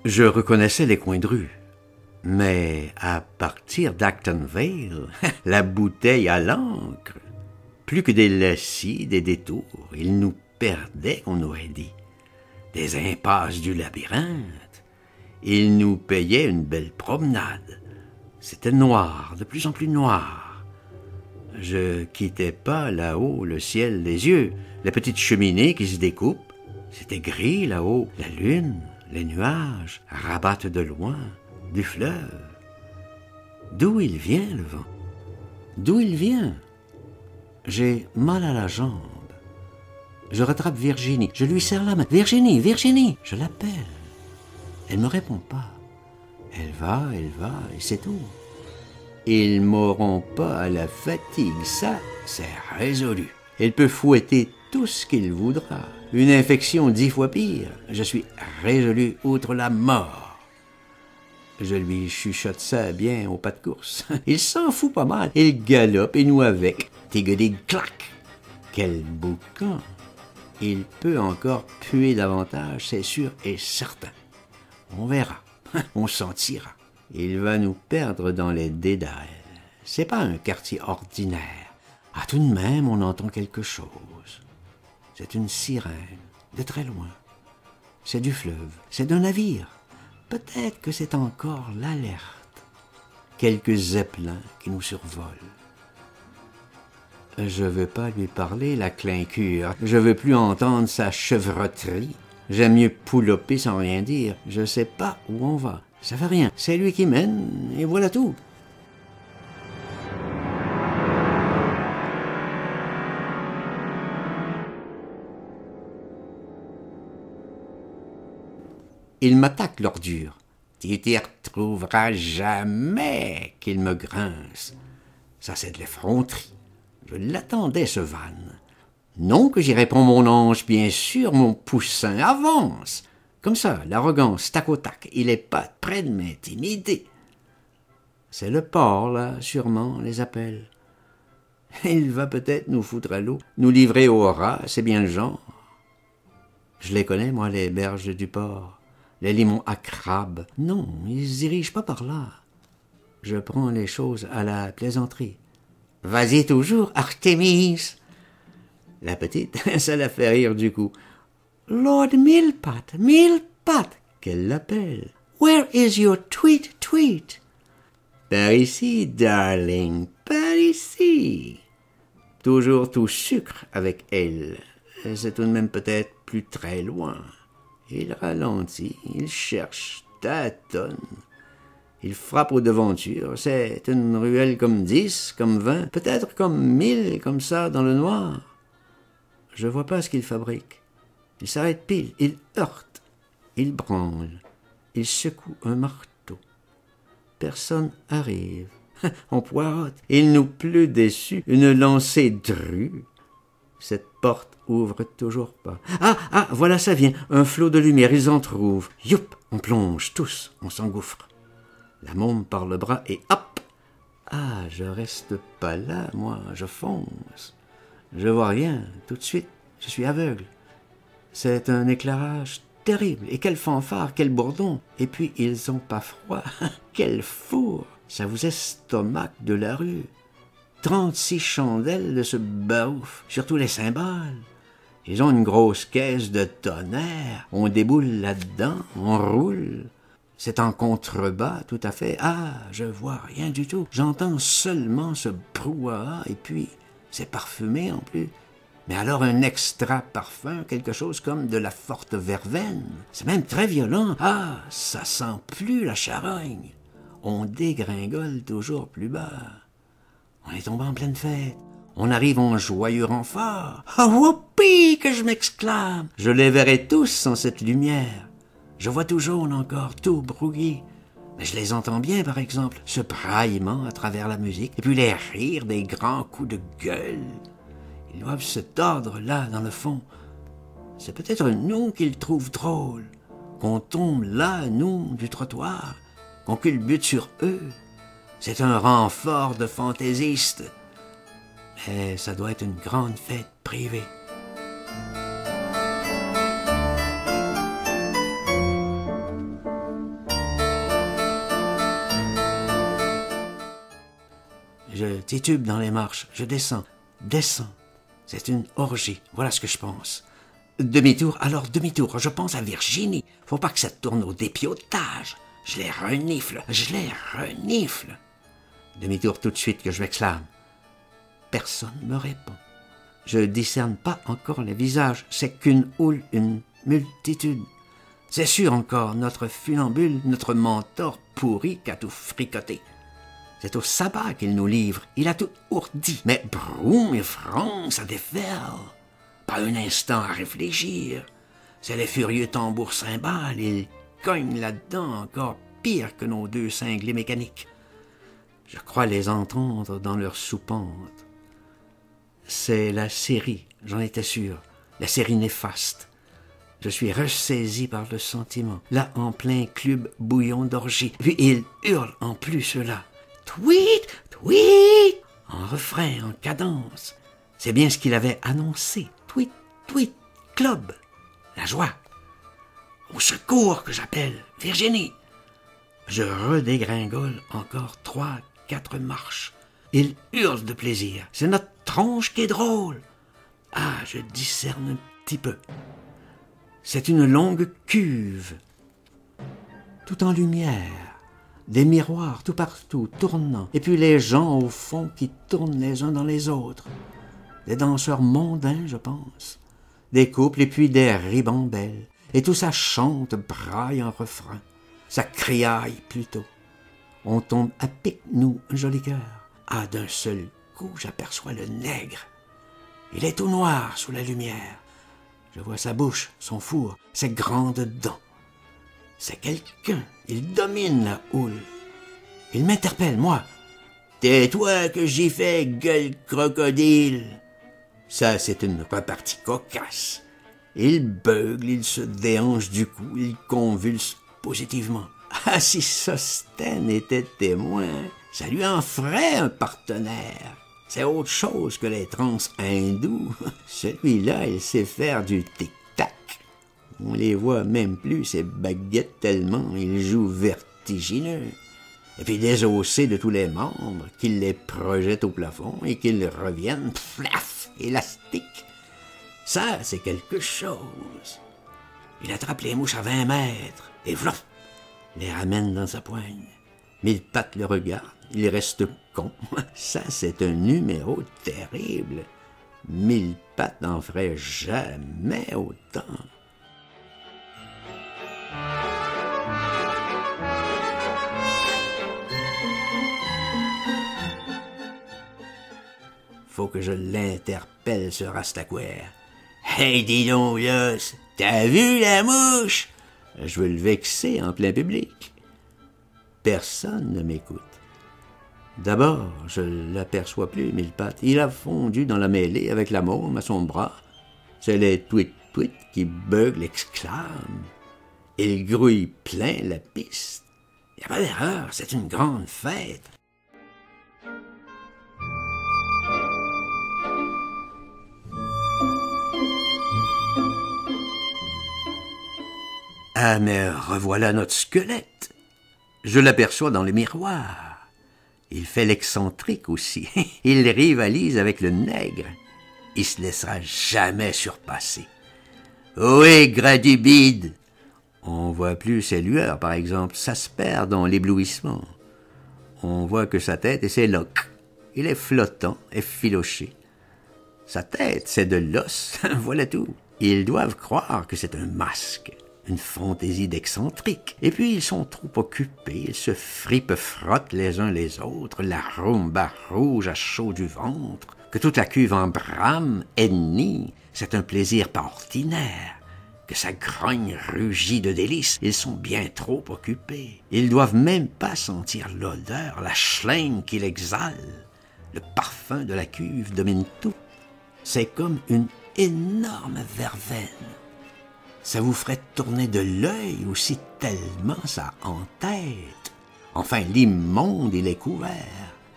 Je reconnaissais les coins de rue. Mais à partir d'Acton Vale, la bouteille à l'encre, plus que des lacis, des détours, il nous perdait, on aurait dit. Des impasses du labyrinthe. Il nous payait une belle promenade. C'était noir, de plus en plus noir. Je quittais pas là-haut le ciel des yeux, la petite cheminée qui se découpe. C'était gris là-haut, la lune, les nuages rabattent de loin du fleuve. D'où il vient, le vent? D'où il vient? J'ai mal à la jambe. Je rattrape Virginie. Je lui serre la main. Virginie, Virginie! Je l'appelle. Elle me répond pas. Elle va, et c'est tout. Ils m'auront pas à la fatigue, ça, c'est résolu. Elle peut fouetter tout ce qu'il voudra. Une infection 10 fois pire. Je suis résolu outre la mort. Je lui chuchote ça bien au pas de course. Il s'en fout pas mal. Il galope et nous avec. Tigedig clac. Quel boucan. Il peut encore puer davantage, c'est sûr et certain. On verra. On sentira. Il va nous perdre dans les dédales. C'est pas un quartier ordinaire. Ah, tout de même, on entend quelque chose. C'est une sirène, de très loin. C'est du fleuve, c'est d'un navire. Peut-être que c'est encore l'alerte. Quelques zeppelins qui nous survolent. Je veux pas lui parler, la clincure. Je veux plus entendre sa chevroterie. J'aime mieux pouloper sans rien dire. Je sais pas où on va. Ça fait rien. C'est lui qui mène, et voilà tout. Il m'attaque, l'ordure. Tu t'y retrouveras jamais, qu'il me grince. Ça, c'est de l'effronterie. Je l'attendais, ce van. Non que j'y réponds, mon ange, bien sûr, mon poussin, avance. Comme ça, l'arrogance, tac au tac, il est pas près de m'intimider. C'est le port, là, sûrement, les appelle. Il va peut-être nous foutre à l'eau, nous livrer au rat, c'est bien le genre. Je les connais, moi, les berges du port. Les limons à crabe. Non, ils se dirigent pas par là. Je prends les choses à la plaisanterie. Vas-y toujours, Artémis. La petite, ça la fait rire du coup. Lord Millepat, Millepat, qu'elle l'appelle. Where is your tweet, tweet? Par ici, darling, par ici. Toujours tout sucre avec elle. C'est tout de même peut-être plus très loin. Il ralentit, il cherche, tâtonne. Il frappe aux devantures. C'est une ruelle comme 10, comme 20, peut-être comme 1000, comme ça, dans le noir. Je vois pas ce qu'il fabrique. Il s'arrête pile, il heurte, il branle, il secoue un marteau. Personne arrive. On poirote. Il nous pleut dessus une lancée drue. Cette porte ouvre toujours pas. Ah, voilà, ça vient. Un flot de lumière, ils en trouvent. Youp, on plonge tous, on s'engouffre. La môme par le bras et hop. Ah, je reste pas là, moi, je fonce. Je vois rien, tout de suite, je suis aveugle. C'est un éclairage terrible. Et quelle fanfare, quel bourdon. Et puis, ils ont pas froid. Quel four. Ça vous estomaque de la rue. 36 chandelles de ce baouf, surtout les cymbales. Ils ont une grosse caisse de tonnerre. On déboule là-dedans, on roule. C'est en contrebas, tout à fait. Ah, je vois rien du tout. J'entends seulement ce brouhaha, et puis c'est parfumé en plus. Mais alors un extra parfum, quelque chose comme de la forte verveine. C'est même très violent. Ah, ça sent plus la charogne. On dégringole toujours plus bas. On est tombé en pleine fête. On arrive en joyeux renfort. Ah, whoopi, que je m'exclame. Je les verrai tous sans cette lumière. Je vois tout jaune encore, tout brouillé. Mais je les entends bien, par exemple, ce braillement à travers la musique, et puis les rires des grands coups de gueule. Ils doivent se tordre là, dans le fond. C'est peut-être nous qu'ils trouvent drôles, qu'on tombe là, nous, du trottoir, qu'on culbute sur eux. C'est un renfort de fantaisistes. Mais ça doit être une grande fête privée. Je titube dans les marches, je descends. C'est une orgie, voilà ce que je pense. Demi-tour, alors demi-tour, je pense à Virginie. Faut pas que ça tourne au dépiotage. Je les renifle. Demi-tour tout de suite que je m'exclame. Personne ne me répond. Je discerne pas encore les visages, c'est qu'une houle, une multitude. C'est sûr encore, notre funambule, notre mentor pourri qu'a tout fricoté. C'est au sabbat qu'il nous livre, il a tout ourdi. Mais broum et franc, ça déferle. Pas un instant à réfléchir. C'est les furieux tambours cymbales, ils cognent là-dedans encore pire que nos deux cinglés mécaniques. Je crois les entendre dans leur soupente. C'est la série, j'en étais sûr, la série néfaste. Je suis ressaisi par le sentiment, là en plein club bouillon d'orgie. Puis il hurle en plus cela. Tweet, tweet, en refrain, en cadence. C'est bien ce qu'il avait annoncé. Tweet, tweet, club. La joie. Au secours que j'appelle, Virginie. Je redégringole encore 3, 4 marches. Il hurle de plaisir. C'est notre tronche qui est drôle. Ah, je discerne un petit peu. C'est une longue cuve, tout en lumière, des miroirs tout partout, tournant, et puis les gens au fond qui tournent les uns dans les autres. Des danseurs mondains, je pense, des couples et puis des ribambelles, et tout ça chante, braille en refrain, ça criaille plutôt. On tombe à pic, nous, un joli cœur. Ah, d'un seul coup, j'aperçois le nègre. Il est tout noir sous la lumière. Je vois sa bouche, son four, ses grandes dents. C'est quelqu'un, il domine la houle. Il m'interpelle, moi. « Tais-toi que j'y fais, gueule crocodile !» Ça, c'est une repartie cocasse. Il beugle, il se déhanche du cou, il convulse positivement. Ah, si Sosthène était témoin, ça lui en ferait un partenaire. C'est autre chose que les trans hindous. Celui-là, il sait faire du tic-tac. On les voit même plus, ces baguettes, tellement il joue vertigineux. Et puis désossé de tous les membres, qu'il les projette au plafond et qu'ils reviennent, flaf, élastiques. Ça, c'est quelque chose. Il attrape les mouches à 20 mètres et vlof, les ramène dans sa poigne. Mille pattes le regardent, il reste con. Ça, c'est un numéro terrible. Mille pattes n'en ferait jamais autant. Faut que je l'interpelle, ce Rastaquouère. « Hey, dis donc, là, t'as vu la mouche? » Je veux le vexer en plein public. Personne ne m'écoute. D'abord, je l'aperçois plus, mille pattes. Il a fondu dans la mêlée avec la môme à son bras. C'est les tweet-tweet qui beuglent, exclament. Il grouille plein la piste. Il n'y a pas d'erreur, c'est une grande fête. Ah, mais revoilà notre squelette. Je l'aperçois dans le miroir. Il fait l'excentrique aussi. Il rivalise avec le nègre. Il se laissera jamais surpasser. Oui, Gradubide. On voit plus ses lueurs, par exemple. Ça se perd dans l'éblouissement. On voit que sa tête et ses loques. Il est flottant et filoché. Sa tête, c'est de l'os. Voilà tout. Ils doivent croire que c'est un masque. Une fantaisie d'excentrique. Et puis ils sont trop occupés, ils se frottent les uns les autres, la rumba rouge à chaud du ventre, que toute la cuve en brame, ennemie, c'est un plaisir pas ordinaire, que sa grogne rugit de délices, ils sont bien trop occupés. Ils doivent même pas sentir l'odeur, la schlingue qu'il exhale. Le parfum de la cuve domine tout. C'est comme une énorme verveine. Ça vous ferait tourner de l'œil aussi tellement ça entête. Enfin, l'immonde, il est couvert.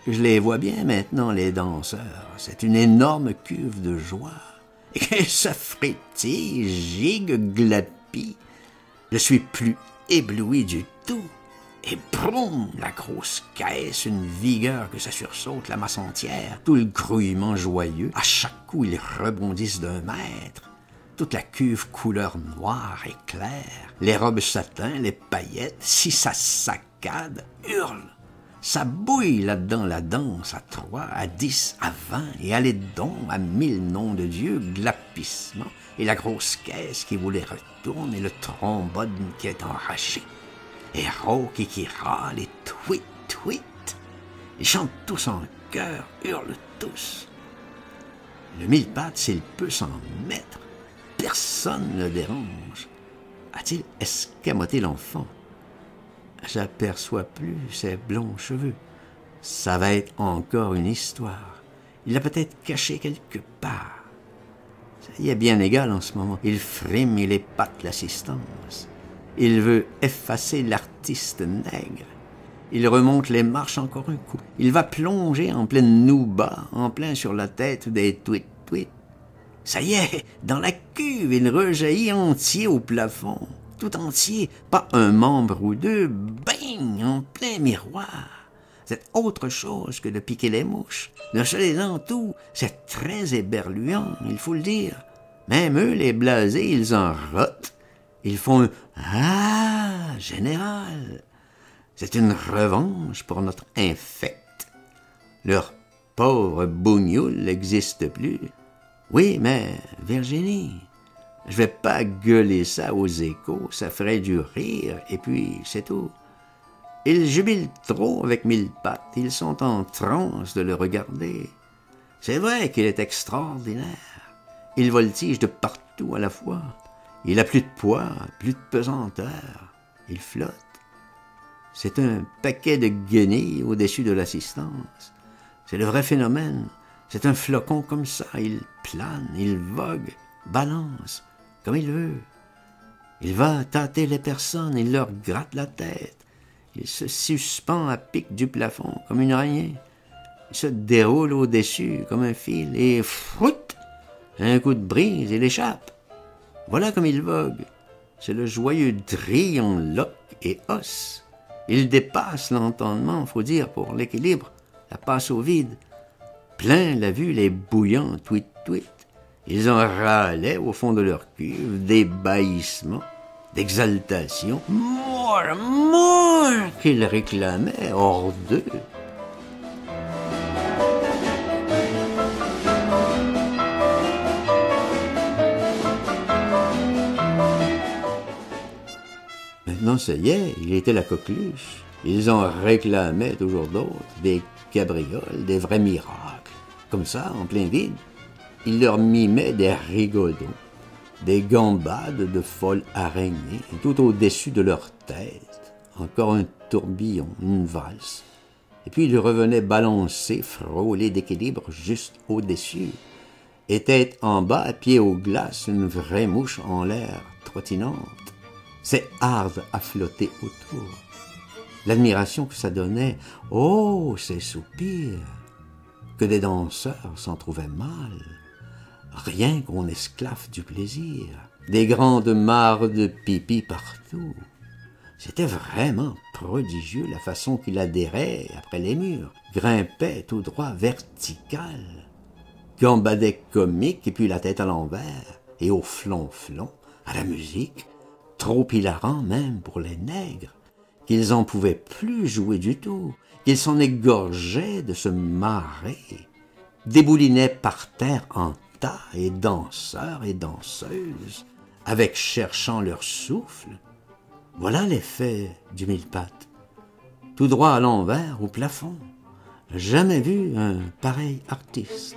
Je les vois bien maintenant, les danseurs. C'est une énorme cuve de joie. Et ça frétille, gigue, glapit. Je suis plus ébloui du tout. Et broum, la grosse caisse, une vigueur que ça sursaute la masse entière, tout le grouillement joyeux. À chaque coup, ils rebondissent d'un mètre. Toute la cuve couleur noire et claire, les robes satin, les paillettes, si ça saccade, hurle. Ça bouille là-dedans la danse à 3, à 10, à 20, et allez donc à 1000 noms de Dieu, glapissement, et la grosse caisse qui vous les retourne, et le trombone qui est enragé, et Rocky qui râle, et tweet, tweet. Ils chantent tous en chœur, hurlent tous. Le mille-pattes, s'il peut s'en mettre, personne ne le dérange. A-t-il escamoté l'enfant? J'aperçois plus ses blonds cheveux. Ça va être encore une histoire. Il l'a peut-être caché quelque part. Ça y est bien égal en ce moment. Il frime, il épate l'assistance. Il veut effacer l'artiste nègre. Il remonte les marches encore un coup. Il va plonger en pleine nouba, en plein sur la tête des tweet-tweet. Ça y est, dans la cuve, il rejaillit entier au plafond. Tout entier, pas un membre ou deux, bing, en plein miroir. C'est autre chose que de piquer les mouches. D'un seul élan tout, c'est très éberluant, il faut le dire. Même eux, les blasés, ils en rotent. Ils font un « Ah, général !» C'est une revanche pour notre infect. Leur pauvre bougnoule n'existe plus. Oui, mais Virginie, je vais pas gueuler ça aux échos, ça ferait du rire, et puis c'est tout. Ils jubilent trop avec mille-pattes, ils sont en transe de le regarder. C'est vrai qu'il est extraordinaire. Il voltige de partout à la fois. Il a plus de poids, plus de pesanteur. Il flotte. C'est un paquet de guenilles au-dessus de l'assistance. C'est le vrai phénomène. C'est un flocon comme ça. Il plane, il vogue, balance, comme il veut. Il va tâter les personnes, il leur gratte la tête. Il se suspend à pic du plafond, comme une araignée. Il se déroule au-dessus, comme un fil, et froute, un coup de brise, il échappe. Voilà comme il vogue. C'est le joyeux drille en loques et os. Il dépasse l'entendement, faut dire, pour l'équilibre, la passe au vide. Plein la vue les bouillants tweet-tweet. Ils en râlaient au fond de leur cuve, d'ébahissement, d'exaltation. More, more, qu'ils réclamaient hors d'eux. Maintenant, ça y est, il était la coqueluche. Ils en réclamaient toujours d'autres, des cabrioles, des vrais miracles. Comme ça, en plein vide, il leur mimait des rigodons, des gambades de folles araignées, tout au-dessus de leur tête. Encore un tourbillon, une valse. Et puis il revenait balancer, frôler d'équilibre juste au-dessus. Et tête en bas, pied aux glaces, une vraie mouche en l'air, trottinante. C'est hard à flotter autour. L'admiration que ça donnait, oh, ces soupirs, que des danseurs s'en trouvaient mal. Rien qu'on esclave du plaisir, des grandes mares de pipi partout. C'était vraiment prodigieux la façon qu'il adhérait après les murs, grimpait tout droit vertical, gambadait comique et puis la tête à l'envers, et au flonflon, à la musique, trop hilarant même pour les nègres, qu'ils en pouvaient plus jouer du tout, qu'ils s'en égorgeaient de se marrer, déboulinaient par terre en tas et danseurs et danseuses, avec cherchant leur souffle. Voilà l'effet du mille-pattes. Tout droit à l'envers, au plafond. Jamais vu un pareil artiste.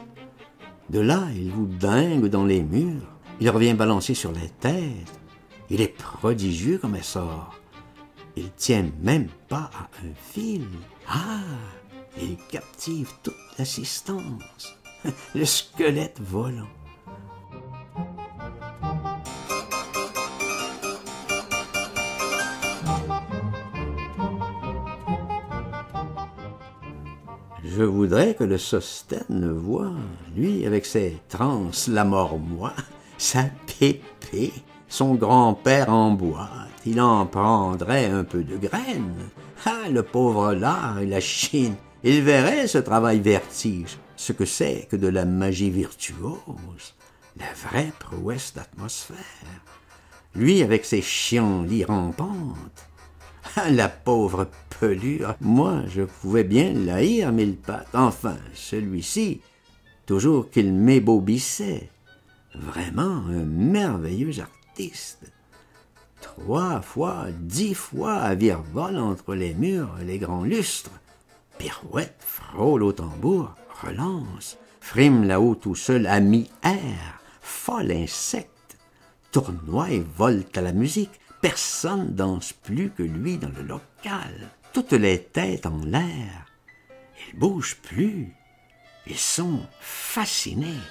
De là, il vous dingue dans les murs. Il revient balancer sur les têtes. Il est prodigieux comme essor. Il tient même pas à un fil. Ah, il captive toute l'assistance. Le squelette volant. Je voudrais que le Sostène voie, lui, avec ses trans, la mort moi, sa pépé, Son grand-père en boite, il en prendrait un peu de graines. Ah, le pauvre lard et la Chine, il verrait ce travail vertige, ce que c'est que de la magie virtuose, la vraie prouesse d'atmosphère. Lui avec ses chienlits rampantes. Ah, la pauvre pelure, moi je pouvais bien l'haïr mille pattes. Enfin, celui-ci, toujours qu'il m'ébobissait. Vraiment un merveilleux artiste. 3 fois, 10 fois à virevole entre les murs et les grands lustres. Pirouette, frôle au tambour, relance, frime là-haut tout seul à mi-air, folle insecte, tournoie et volte à la musique. Personne danse plus que lui dans le local. Toutes les têtes en l'air. Ils bougent plus. Ils sont fascinés.